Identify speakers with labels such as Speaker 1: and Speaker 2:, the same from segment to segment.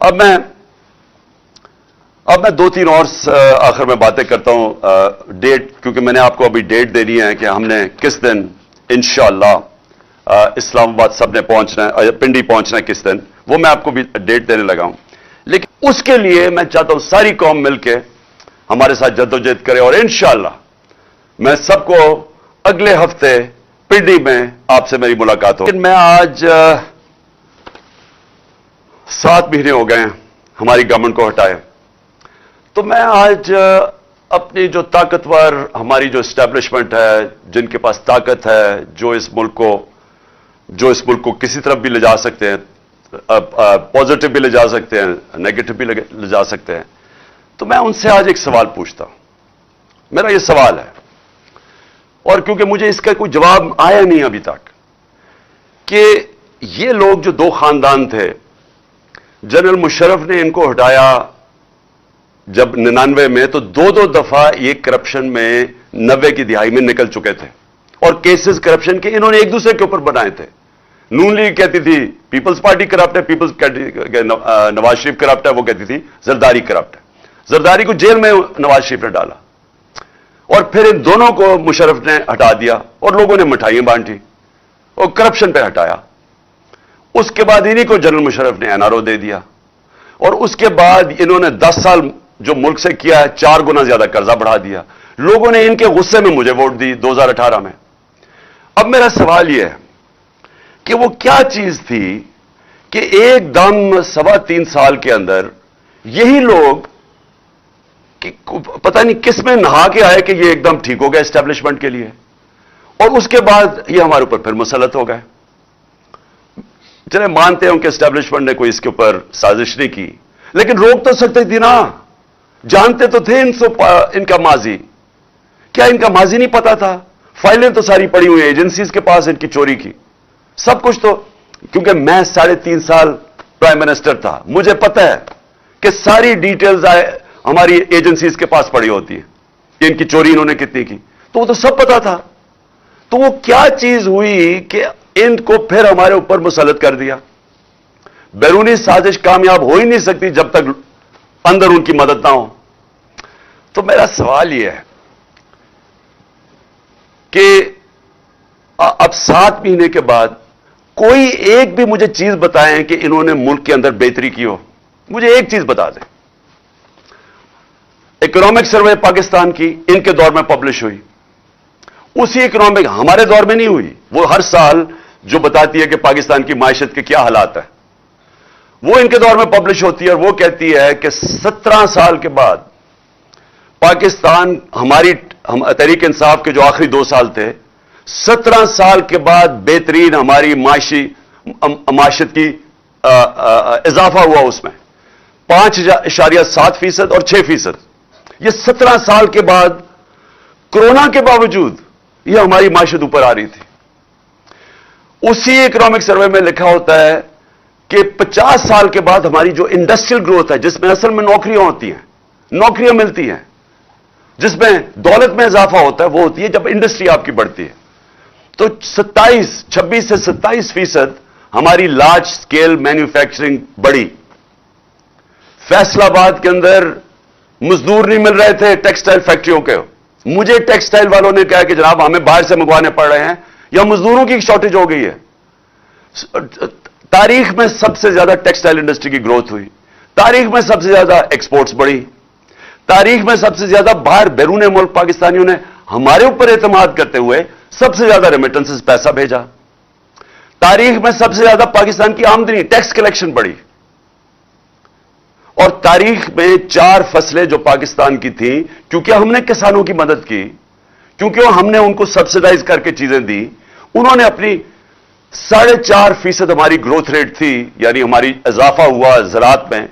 Speaker 1: اب میں دو تین اور آخر میں باتیں کرتا ہوں ڈیٹ، کیونکہ میں نے آپ کو ابھی ڈیٹ دینی ہے کہ ہم نے کس دن انشاءاللہ اسلام آباد سب نے پہنچنا ہے، پنڈی پہنچنا ہے کس دن، وہ میں آپ کو بھی ڈیٹ دینے لگا ہوں. لیکن اس کے لیے میں چاہتا ہوں ساری قوم مل کے ہمارے ساتھ جدوجہد کرے، اور انشاءاللہ میں سب کو اگلے ہفتے پنڈی میں آپ سے میری ملاقات ہو. لیکن میں آج 7 مہینے ہو گئے ہیں ہماری گورنمنٹ کو ہٹائے، تو میں آج اپنی جو طاقتور ہماری جو اسٹیبلشمنٹ ہے، جن کے پاس طاقت ہے، جو اس ملک کو کسی طرف بھی لے جا سکتے ہیں، پازیٹو بھی لے جا سکتے ہیں، نیگیٹو بھی لے جا سکتے ہیں، تو میں ان سے آج ایک سوال پوچھتا ہوں. میرا یہ سوال ہے، اور کیونکہ مجھے اس کا کوئی جواب آیا نہیں ابھی تک، کہ یہ لوگ جو 2 خاندان تھے، جنرل مشرف نے ان کو ہٹایا جب 99 میں، تو 2 دفعہ یہ کرپشن میں 90 کی دہائی میں نکل چکے تھے، اور کیسز کرپشن کے انہوں نے ایک دوسرے کے اوپر بنائے تھے. نون لیگ کہتی تھی پیپلز پارٹی کرپٹ ہے، نواز شریف کرپٹ ہے، وہ کہتی تھی زرداری کرپٹ ہے. زرداری کو جیل میں نواز شریف نے ڈالا، اور پھر ان دونوں کو مشرف نے ہٹا دیا، اور لوگوں نے مٹھائیاں بانٹی اور کرپشن پہ ہٹایا. اس کے بعد انہی کو جنرل مشرف نے NRO دے دیا، اور اس کے بعد انہوں نے 10 سال جو ملک سے کیا ہے 4 گنا زیادہ قرضہ بڑھا دیا. لوگوں نے ان کے غصے میں مجھے ووٹ دی 2018 میں. اب میرا سوال یہ ہے کہ وہ کیا چیز تھی کہ ایک دم 3.25 سال کے اندر یہی لوگ پتہ نہیں کس میں نہا کے آئے کہ یہ ایک دم ٹھیک ہو گیا اسٹیبلشمنٹ کے لیے، اور اس کے بعد یہ ہمارے اوپر پھر مسلط ہو گئے. چلے مانتے ہوں کہ اسٹیبلشمنٹ نے کوئی اس کے اوپر سازش نہیں کی، لیکن روک تو سکتے تھی نا. جانتے تو تھے ان کا ماضی. کیا ان کا ماضی نہیں پتا تھا؟ فائلیں تو ساری پڑی ہوئی ہیں ایجنسیز کے پاس ان کی چوری کی، سب کچھ. تو کیونکہ میں 3.5 سال پرائم منسٹر تھا، مجھے پتا ہے کہ ساری ڈیٹیلز ہماری ایجنسیز کے پاس پڑی ہوتی ہیں کہ ان کی چوری انہوں نے کتنی کی، تو وہ تو سب پتا تھا. تو وہ کیا چیز ہوئی کہ ان کو پھر ہمارے اوپر مسلط کر دیا؟ بیرونی سازش کامیاب ہو ہی نہیں سکتی جب تک اندر ان کی مدد نہ ہو. تو میرا سوال یہ ہے کہ اب 7 مہینے کے بعد کوئی ایک بھی مجھے چیز بتائیں کہ انہوں نے ملک کے اندر بہتری کی ہو. مجھے ایک چیز بتا دیں. اکنامک سروے پاکستان کی ان کے دور میں پبلش ہوئی، اسی اکنامک ہمارے دور میں نہیں ہوئی. وہ ہر سال جو بتاتی ہے کہ پاکستان کی معیشت کے کیا حالات ہیں، وہ ان کے دور میں پبلش ہوتی ہے، اور وہ کہتی ہے کہ 17 سال کے بعد پاکستان، ہماری تحریک انصاف کے جو آخری 2 سال تھے، 17 سال کے بعد بہترین ہماری معیشت کی اضافہ ہوا. اس میں 5.7% اور 6%. یہ 17 سال کے بعد کورونا کے باوجود یہ ہماری معیشت اوپر آ رہی تھی. اسی اکنامک سروے میں لکھا ہوتا ہے کہ 50 سال کے بعد ہماری جو انڈسٹریل گروتھ ہے، جس میں اصل میں نوکریاں ہوتی ہیں، نوکریاں ملتی ہیں، جس میں دولت میں اضافہ ہوتا ہے، وہ ہوتی ہے جب انڈسٹری آپ کی بڑھتی ہے. تو 26 سے 27% ہماری لارج سکیل مینوفیکچرنگ بڑی. فیصل آباد کے اندر مزدور نہیں مل رہے تھے ٹیکسٹائل فیکٹریوں کے. مجھے ٹیکسٹائل والوں نے کہا کہ جناب ہمیں باہر سے منگوانے پڑ رہے ہیں یا مزدوروں کی شارٹیج ہو گئی ہے. تاریخ میں سب سے زیادہ ٹیکسٹائل انڈسٹری کی گروتھ ہوئی، تاریخ میں سب سے زیادہ ایکسپورٹس بڑھی، تاریخ میں سب سے زیادہ باہر بیرون ملک پاکستانیوں نے ہمارے اوپر اعتماد کرتے ہوئے سب سے زیادہ ریمیٹنسز پیسہ بھیجا. تاریخ میں سب سے زیادہ پاکستان کی آمدنی ٹیکس کلیکشن بڑھی. اور تاریخ میں 4 فصلیں جو پاکستان کی تھیں، کیونکہ ہم نے کسانوں کی مدد کی، کیونکہ ہم نے ان کو سبسڈائز کر کے چیزیں دی، انہوں نے اپنی 4.5% ہماری گروتھ ریٹ تھی، یعنی ہماری اضافہ ہوا زراعت میں،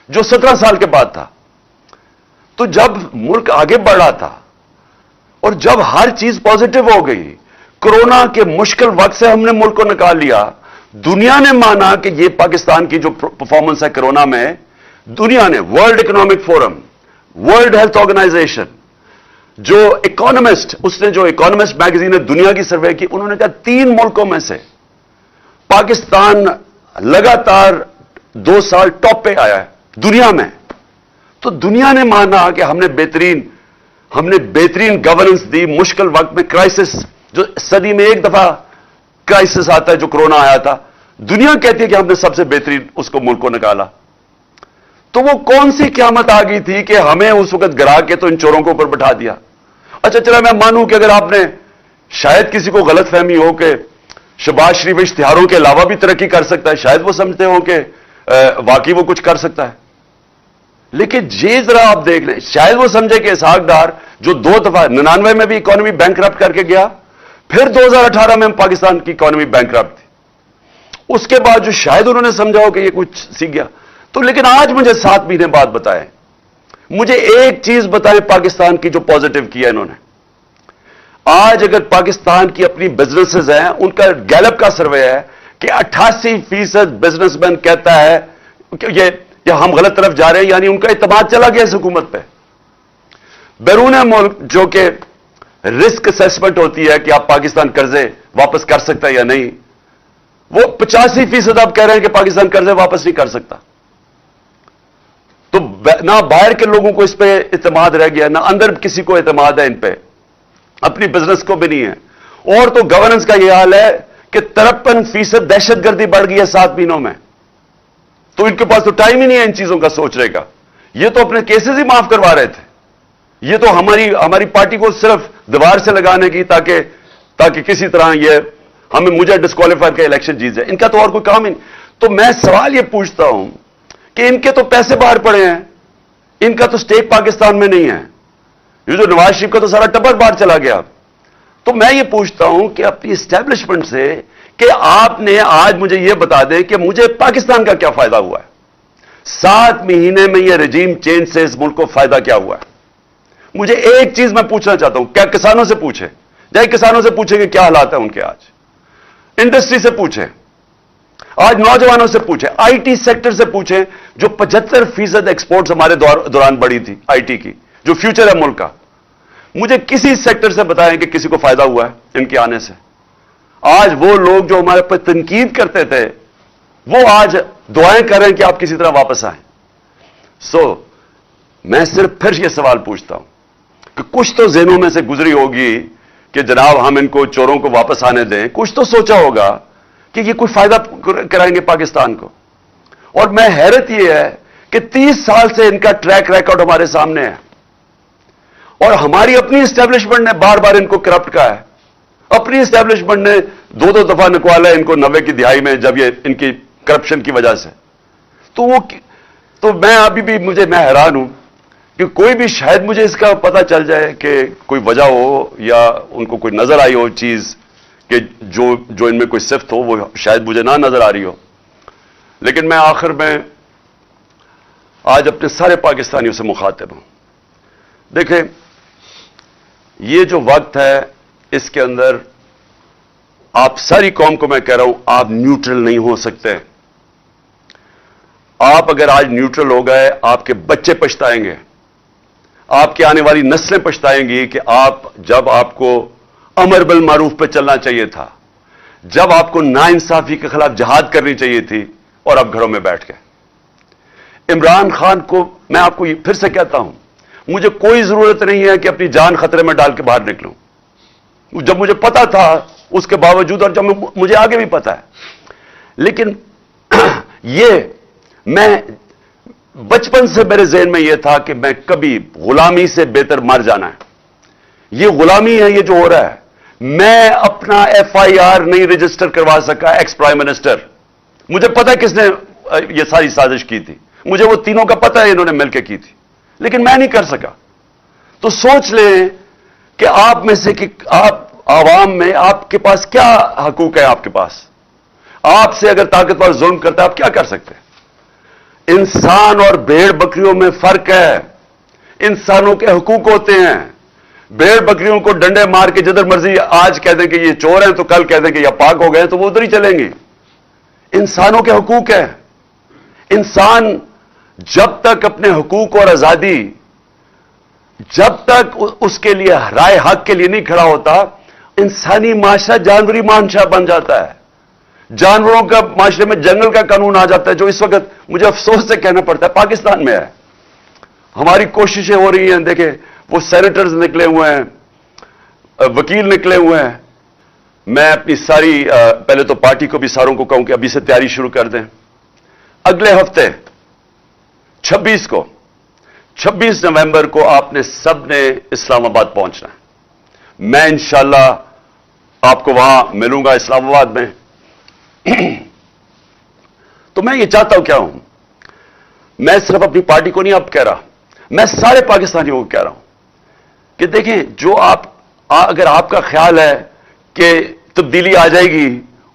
Speaker 1: جو 17 سال کے بعد تھا. تو جب ملک آگے بڑھ رہا تھا اور جب ہر چیز پازیٹو ہو گئی، کورونا کے مشکل وقت سے ہم نے ملک کو نکال لیا، دنیا نے مانا کہ یہ پاکستان کی جو پرفارمنس ہے کورونا میں، دنیا نے، world economic forum, world health organization, جو اکانومسٹ، اس نے جو اکانومسٹ میگزین نے دنیا کی سروے کی، انہوں نے کہا 3 ملکوں میں سے پاکستان لگاتار 2 साल टॉप पे आया है दुनिया में। तो दुनिया ने माना कि हमने बेहतरीन गवर्नेंस दी मुश्किल वक्त में। क्राइसिस जो सदी में एक दफा क्राइसिस आता है, जो कोरोना आया था, दुनिया कहती है कि हमने सबसे बेहतरीन उसको मुल्क को निकाला। तो वो कौन सी क़यामत आ गई थी कि हमें उस वक्त गिरा के तो इन चोरों को ऊपर बैठा दिया। अच्छा चला, मैं मानूं कि अगर आपने शायद किसी को गलत फहमी हो कि शहबाज शरीफ इश्तिहारों के अलावा भी तरक्की कर सकता है, शायद वो समझते हो कि वाकई वो कुछ कर सकता है, लेकिन ये जरा आप देख लें, शायद वो समझे कि इसहाक डार जो 2 दफा 99 में भी इकोनॉमी बैंकरप्ट करके गया, फिर 2018 में पाकिस्तान की इकोनॉमी बैंकरप्ट थी, उसके बाद जो शायद उन्होंने समझा हो कि ये कुछ सीख गया। तो लेकिन आज मुझे 7 महीने बाद बताएं, मुझे एक चीज बताएं पाकिस्तान की जो पॉजिटिव किया इन्होंने। आज अगर पाकिस्तान की अपनी बिजनेसेस हैं, उनका गैलप का सर्वे है कि 88% बिजनेसमैन कहता है कि ये हम गलत तरफ जा रहे हैं, यानी उनका इत्मीनान चला गया इस हुकूमत पे। बैरून मुल्क जो कि रिस्क असेसमेंट होती है कि आप पाकिस्तान कर्जे वापस कर सकता है या नहीं, वो 85% अब कह रहे हैं कि पाकिस्तान कर्जे वापस नहीं कर सकता। तो ना बाहर के लोगों को इस पे इत्मीनान रह गया, ना अंदर किसी को इत्मीनान है इन पे, अपनी बिजनेस को भी नहीं है। और तो गवर्नेंस का यह हाल है कि 53% दहशतगर्दी बढ़ गई है 7 महीनों में। तो इनके पास तो टाइम ही नहीं है इन चीजों का सोचने का। ये तो अपने केसेस ही माफ करवा रहे थे। ये तो हमारी पार्टी को सिर्फ दीवार से लगाने की, ताकि किसी तरह ये मुझे डिस्क्वालीफाई कर इलेक्शन जीत जाए। इनका तो और कोई काम ही नहीं। तो मैं सवाल ये पूछता हूं कि इनके तो पैसे बाहर पड़े हैं, इनका तो स्टेक पाकिस्तान में नहीं है। ये जो नवाज शरीफ का तो सारा टब्बर बाहर चला गया। तो मैं ये पूछता हूं कि अपनी एस्टेब्लिशमेंट से कि आपने आज मुझे ये बता दें कि मुझे पाकिस्तान का क्या फायदा हुआ है। 7 महीने में ये रजीम चेंज से इस मुल्क को फायदा क्या हुआ है। मुझे एक चीज मैं पूछना चाहता हूं, क्या किसानों से पूछे, जाए किसानों से पूछे कि क्या हालात है उनके, आज इंडस्ट्री से पूछे, आज नौजवानों से पूछे, आईटी सेक्टर से पूछे, जो 75% एक्सपोर्ट्स हमारे दौरान बढ़ी थी आईटी की, जो फ्यूचर है मुल्क का। मुझे किसी सेक्टर से बताएं कि किसी को फायदा हुआ है इनके आने से। आज वो लोग जो हमारे पर तनकीद करते थे, वो आज दुआएं कर रहे हैं कि आप किसी तरह वापस आए। मैं सिर्फ फिर ये सवाल पूछता हूं कि कुछ तो ज़हनों में से गुजरी होगी कि जनाब हम इनको चोरों को वापस आने दें। कुछ तो सोचा होगा कि ये कोई फायदा कराएंगे पाकिस्तान को। और मैं हैरत ये है कि 30 साल से इनका ट्रैक रिकॉर्ड हमारे सामने है, और हमारी अपनी एस्टेब्लिशमेंट ने बार बार इनको करप्ट कहा है। अपनी एस्टेब्लिशमेंट ने 2-2 दफा निकाला है इनको 90 की दिहाई में, जब ये इनकी करप्शन की वजह से। तो मैं अभी भी मैं हैरान हूं कि कोई भी शायद मुझे इसका पता चल जाए कि कोई वजह हो या उनको कोई नजर आई हो चीज कि जो इनमें कोई सिफ्त हो, वो शायद मुझे ना नजर आ रही हो। लेकिन मैं आखिर में आज अपने सारे पाकिस्तानियों से मुखातिब हूं। देखें, ये जो वक्त है इसके अंदर आप सारी कौम को मैं कह रहा हूं, आप न्यूट्रल नहीं हो सकते। आप अगर आज न्यूट्रल हो गए, आपके बच्चे पछताएंगे, आपकी आने वाली नस्लें पछताएंगी कि जब आपको अमर बिल मारूफ पे चलना चाहिए था, जब आपको नाइंसाफी के खिलाफ जहाद करनी चाहिए थी, और आप घरों में बैठ गए। इमरान खान को मैं आपको फिर से कहता हूं, मुझे कोई जरूरत नहीं है कि अपनी जान खतरे में डाल के बाहर निकलूं। जब मुझे पता था उसके बावजूद, और जब मुझे आगे भी पता है, लेकिन मैं बचपन से मेरे ज़हन में यह था कि मैं कभी गुलामी से बेहतर मर जाना है। यह गुलामी है, ये जो हो रहा है। मैं अपना FIR नहीं रजिस्टर करवा सका एक्स प्राइम मिनिस्टर। मुझे पता है किसने यह सारी साजिश की थी, मुझे वो तीनों का पता है, इन्होंने मिलकर की थी, लेकिन मैं नहीं कर सका। तो सोच लें कि आप में से कि आप आवाम में आपके पास क्या हकूक है। आपके पास आपसे अगर ताकतवर जुल्म करता है, आप क्या कर सकते हैं। इंसान और भेड़ बकरियों में फर्क है। इंसानों के हुकूक होते हैं। भेड़ बकरियों को डंडे मार के जिधर मर्जी आज कह दें कि ये चोर हैं, तो कल कह दें कि ये पाक हो गए, तो वो उधर ही चलेंगे। इंसानों के हुकूक है। इंसान जब तक अपने हुकूक और आजादी, जब तक उसके लिए राय हक के लिए नहीं खड़ा होता, इंसानी माशरा जानवरी माशरा बन जाता है। जानवरों का माशरे में जंगल का कानून आ जाता है, जो इस वक्त मुझे अफसोस से कहना पड़ता है पाकिस्तान में है। हमारी कोशिशें हो रही हैं, देखें वो सेनेटर्स निकले हुए हैं, वकील निकले हुए हैं। मैं अपनी सारी पहले तो पार्टी को भी सारों को कहूं कि अभी से तैयारी शुरू कर दें। अगले हफ्ते 26 नवंबर को आपने सबने इस्लामाबाद पहुंचना है। मैं इंशाअल्लाह आपको वहां मिलूंगा इस्लामाबाद में। तो मैं ये चाहता हूं, क्या हूं, मैं सिर्फ अपनी पार्टी को नहीं अब कह रहा, मैं सारे पाकिस्तानियों को कह रहा हूं कि देखें, जो अगर आपका ख्याल है कि तब्दीली आ जाएगी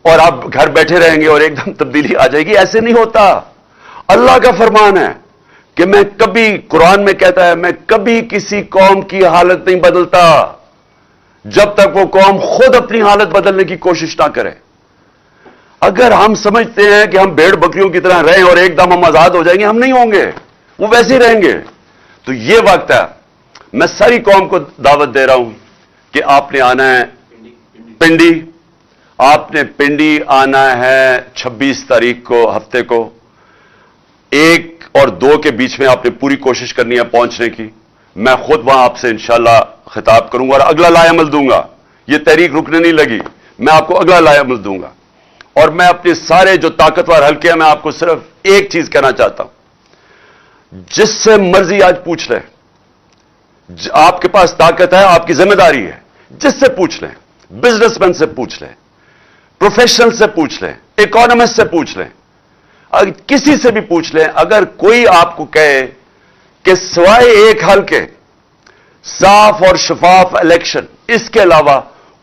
Speaker 1: और आप घर बैठे रहेंगे और एकदम तब्दीली आ जाएगी, ऐसे नहीं होता। अल्लाह का फरमान है कि मैं कभी, कुरान में कहता है, मैं कभी किसी कौम की हालत नहीं बदलता जब तक वो कौम खुद अपनी हालत बदलने की कोशिश ना करे। अगर हम समझते हैं कि हम भेड़ बकरियों की तरह रहें और एकदम हम आजाद हो जाएंगे, हम नहीं होंगे, वो वैसे ही रहेंगे। तो ये वक्त है, मैं सारी कौम को दावत दे रहा हूं कि आपने आना है पिंडी। आपने पिंडी आना है 26 तारीख को, हफ्ते को 1 और 2 के बीच में आपने पूरी कोशिश करनी है पहुंचने की। मैं खुद वहां आपसे इंशाअल्लाह खिताब करूंगा और अगला लाएअमल दूंगा। ये तहरीक रुकने नहीं लगी, मैं आपको अगला लाएअमल दूंगा। और मैं अपने सारे जो ताकतवर हल्के हैं, मैं आपको सिर्फ एक चीज कहना चाहता हूं, जिससे मर्जी आज पूछ ले, आपके पास ताकत है, आपकी जिम्मेदारी है, जिससे पूछ लें, बिजनेसमैन से पूछ लें, प्रोफेशनल से पूछ लें, इकोनॉमिस्ट से पूछ लें, किसी से भी पूछ लें। अगर कोई आपको कहे कि सिवाय एक हल के साफ और शफाफ इलेक्शन, इसके अलावा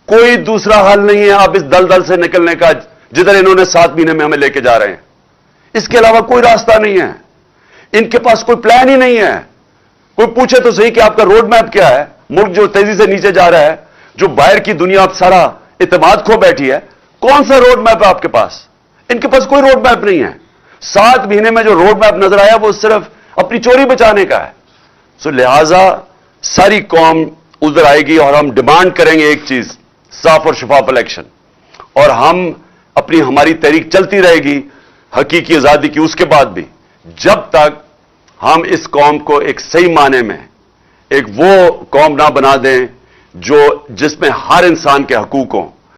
Speaker 1: कोई दूसरा हल नहीं है आप इस दलदल से निकलने का जिधर इन्होंने 7 महीने में हमें लेके जा रहे हैं, इसके अलावा कोई रास्ता नहीं है। इनके पास कोई प्लान ही नहीं है। कोई पूछे तो सही कि आपका रोड मैप क्या है? मुल्क जो तेजी से नीचे जा रहा है, जो बाहर की दुनिया अब सारा इत्तेमाद खो बैठी है, कौन सा रोड मैप है आपके पास? इनके पास कोई रोड मैप नहीं है। 7 महीने में जो रोड मैप नजर आया वो सिर्फ अपनी चोरी बचाने का है। सो लिहाजा सारी कौम उधर आएगी और हम डिमांड करेंगे एक चीज, साफ और शफाफ इलेक्शन, और हमारी तहरीक चलती रहेगी हकीकी आजादी की उसके बाद भी, जब तक हम इस कौम को एक सही माने में एक वो कौम ना बना दें जिसमें हर इंसान के हकूक हों,